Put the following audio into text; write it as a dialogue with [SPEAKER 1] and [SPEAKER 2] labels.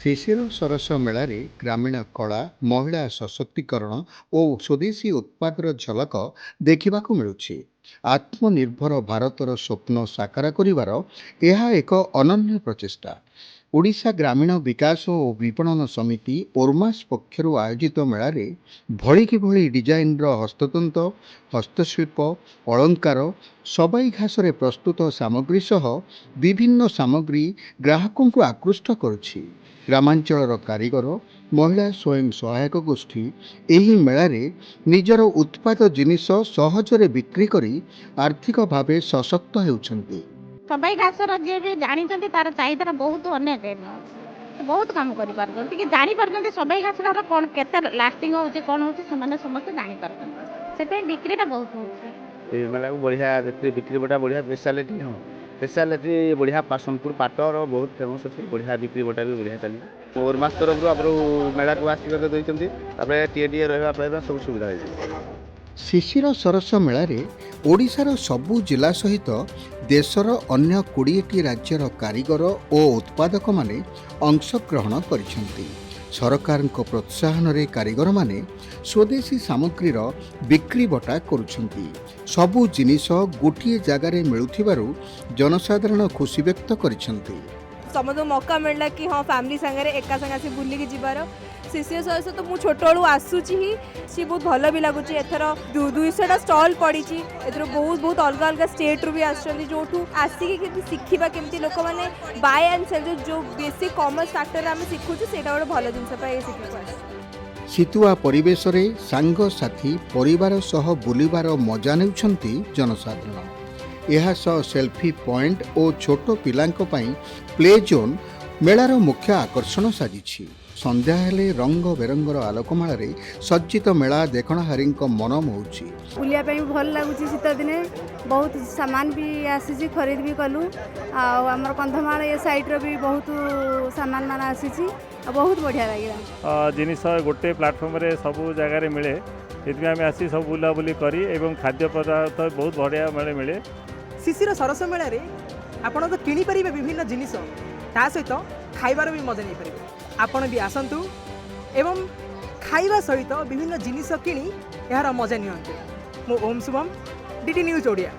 [SPEAKER 1] ଶିଶିର ସରସ ମେଳାରେ ଗ୍ରାମୀଣ କଳା, ମହିଳା ସଶକ୍ତିକରଣ ଓ ସ୍ୱଦେଶୀ ଉତ୍ପାଦର ଝଲକ ଦେଖିବାକୁ ମିଳୁଛି। ଆତ୍ମନିର୍ଭର ଭାରତର ସ୍ୱପ୍ନ ସାକାର କରିବାର ଏହା ଏକ ଅନନ୍ୟ ପ୍ରଚେଷ୍ଟା। ଓଡ଼ିଶା ଗ୍ରାମୀଣ ବିକାଶ ଓ ବିପଣନ ସମିତି ଓର୍ମାସ ପକ୍ଷରୁ ଆୟୋଜିତ ମେଳାରେ ଭଳିକି ଭଳି ଡିଜାଇନର ହସ୍ତତନ୍ତ, ହସ୍ତଶିଳ୍ପ, ଅଳଙ୍କାର, ସବାଇ ଘାସରେ ପ୍ରସ୍ତୁତ ସାମଗ୍ରୀ ସହ ବିଭିନ୍ନ ସାମଗ୍ରୀ ଗ୍ରାହକଙ୍କୁ ଆକୃଷ୍ଟ କରୁଛି। ଗ୍ରାମାଞ୍ଚଳର କାରିଗର, ମହିଳା ସ୍ୱୟଂ ସହାୟକ ଗୋଷ୍ଠୀ ଏହି ମେଳାରେ ନିଜର ଉତ୍ପାଦ ଜିନିଷ ସହଜରେ ବିକ୍ରି କରି ଆର୍ଥିକ ଭାବେ ସଶକ୍ତ ହେଉଛନ୍ତି।
[SPEAKER 2] ସବାଇ ଘାସର ଯିଏ ବି ଜାଣିଛନ୍ତି ତାର ଚାହିଦାଟା ବହୁତ ଅନେକ ବହୁତ କାମ କରିପାରୁଛନ୍ତି, ଟିକେ ଜାଣିପାରୁଛନ୍ତି ସବାଇ ଘାସର କ'ଣ କେତେ ଲାଷ୍ଟିଂ ହେଉଛି କ'ଣ ହେଉଛି ସେମାନେ ସମସ୍ତେ ଜାଣିପାରୁଛନ୍ତି, ସେଥିପାଇଁ ବିକ୍ରିଟା ବହୁତ ହେଉଛି।
[SPEAKER 3] ଏ ମେଳାକୁ ବଢ଼ିଆ ବିକ୍ରି ବଟା ବଢ଼ିଆ ସ୍ପେଶାଲିଟି ସ୍ପେଶାଲିଟି ବଢ଼ିଆ ସୋନପୁର ପାଟର ବହୁତ ଫେମସ୍ ଅଛି, ବଢ଼ିଆ ବିକ୍ରି ବଟା ବି ବଢ଼ିଆ ଚାଲିଛି। ଓର୍ମାସ ତରଫରୁ ଆମର ମେଳାକୁ ଆସିବାକୁ ଦେଇଛନ୍ତି, ତାପରେ ଟିକେ ରହିବା ପାଇବା ସବୁ ସୁବିଧା ହେଇଛି।
[SPEAKER 1] ଶିଶିର ସରସ ମେଳାରେ ଓଡ଼ିଶାର ସବୁ ଜିଲ୍ଲା ସହିତ ଦେଶର ଅନ୍ୟ 20ଟି ରାଜ୍ୟର କାରିଗର ଓ ଉତ୍ପାଦକମାନେ ଅଂଶଗ୍ରହଣ କରିଛନ୍ତି। ସରକାରଙ୍କ ପ୍ରୋତ୍ସାହନରେ କାରିଗରମାନେ ସ୍ୱଦେଶୀ ସାମଗ୍ରୀର ବିକ୍ରି ବଟା କରୁଛନ୍ତି। ସବୁ ଜିନିଷ ଗୋଟିଏ ଜାଗାରେ ମିଳୁଥିବାରୁ ଜନସାଧାରଣ ଖୁସି ବ୍ୟକ୍ତ କରିଛନ୍ତି।
[SPEAKER 4] ସମସ୍ତଙ୍କୁ ମୌକା ମିଳିଲା କି ହଁ ଫ୍ୟାମିଲି ସାଙ୍ଗରେ ଏକା ସାଙ୍ଗେ ଆସି ବୁଲିକି ଯିବାର। ଶିଶିର ସରସ ତ ମୁଁ ଛୋଟବେଳୁ ଆସୁଛି ହିଁ, ସିଏ ବହୁତ ଭଲ ବି ଲାଗୁଛି। ଏଥର 200ଟା ଷ୍ଟଲ୍ ପଡ଼ିଛି, ଏଥର ବହୁତ ଅଲଗା ଅଲଗା ଷ୍ଟେଟ୍ରୁ ବି ଆସୁଛନ୍ତି, ଯେଉଁଠୁ ଆସିକି କେମିତି ଶିଖିବା, କେମିତି ଲୋକମାନେ ବାଏ ଆଣ୍ଡ ସେଲ୍ ଯେଉଁ ବେସିକ୍ କମର୍ସ ଫ୍ୟାକ୍ଟରରେ ଆମେ ଶିଖୁଛୁ ସେଇଟା ଗୋଟେ ଭଲ ଜିନିଷ ପାଇଁ ଶିଖିବାକୁ ଆସୁଛୁ।
[SPEAKER 1] ଶୀତୁଆ ପରିବେଶରେ ସାଙ୍ଗସାଥୀ ପରିବାର ସହ ବୁଲିବାର ମଜା ନେଉଛନ୍ତି ଜନସାଧାରଣ। ଏହା ସହ ସେଲ୍ଫି ପଏଣ୍ଟ ଓ ଛୋଟ ପିଲାଙ୍କ ପାଇଁ ପ୍ଲେ ଜୋନ୍ ମେଳାର ମୁଖ୍ୟ ଆକର୍ଷଣ ସାଜିଛି। ସନ୍ଧ୍ୟା ହେଲେ ରଙ୍ଗ ବେରଙ୍ଗର ଆଲୋକମାଳାରେ ସଜ୍ଜିତ ମେଳା ଦେଖଣାହାରୀଙ୍କ ମନ ମୋହୁଛି।
[SPEAKER 5] ବୁଲିବା ପାଇଁ ଭଲ ଲାଗୁଛି। ଶୀତ ଦିନେ ବହୁତ ସାମାନ ବି ଆସିଛି, ଖରିଦ ବି କଲୁ। ଆଉ ଆମର କନ୍ଧମାଳ ଏ ସାଇଡ଼୍ର ବି ବହୁତ ସାମାନ ମାନ ଆସିଛି, ଆଉ ବହୁତ ବଢ଼ିଆ ଲାଗିଲା।
[SPEAKER 6] ଜିନିଷ ଗୋଟେ ପ୍ଲାଟଫର୍ମରେ ସବୁ ଜାଗାରେ ମିଳେ, ସେଥିପାଇଁ ଆମେ ଆସି ସବୁ ବୁଲାବୁଲି କରି ଏବଂ ଖାଦ୍ୟ ପଦାର୍ଥ ବହୁତ ବଢ଼ିଆ ମିଳେ।
[SPEAKER 7] ଶିଶିର ସରସ ମେଳାରେ ଆପଣ ତ କିଣିପାରିବେ ବିଭିନ୍ନ ଜିନିଷ, ତା ସହିତ ଖାଇବାର ବି ମଜା ନେଇପାରିବେ। ଆପଣ ବି ଆସନ୍ତୁ ଏବଂ ଖାଇବା ସହିତ ବିଭିନ୍ନ ଜିନିଷ କିଣି ଏହାର ମଜା ନିଅନ୍ତୁ। ମୁଁ ଓମ୍ ଶୁଭମ୍, ଡିଡି ନ୍ୟୁଜ୍ ଓଡ଼ିଆ।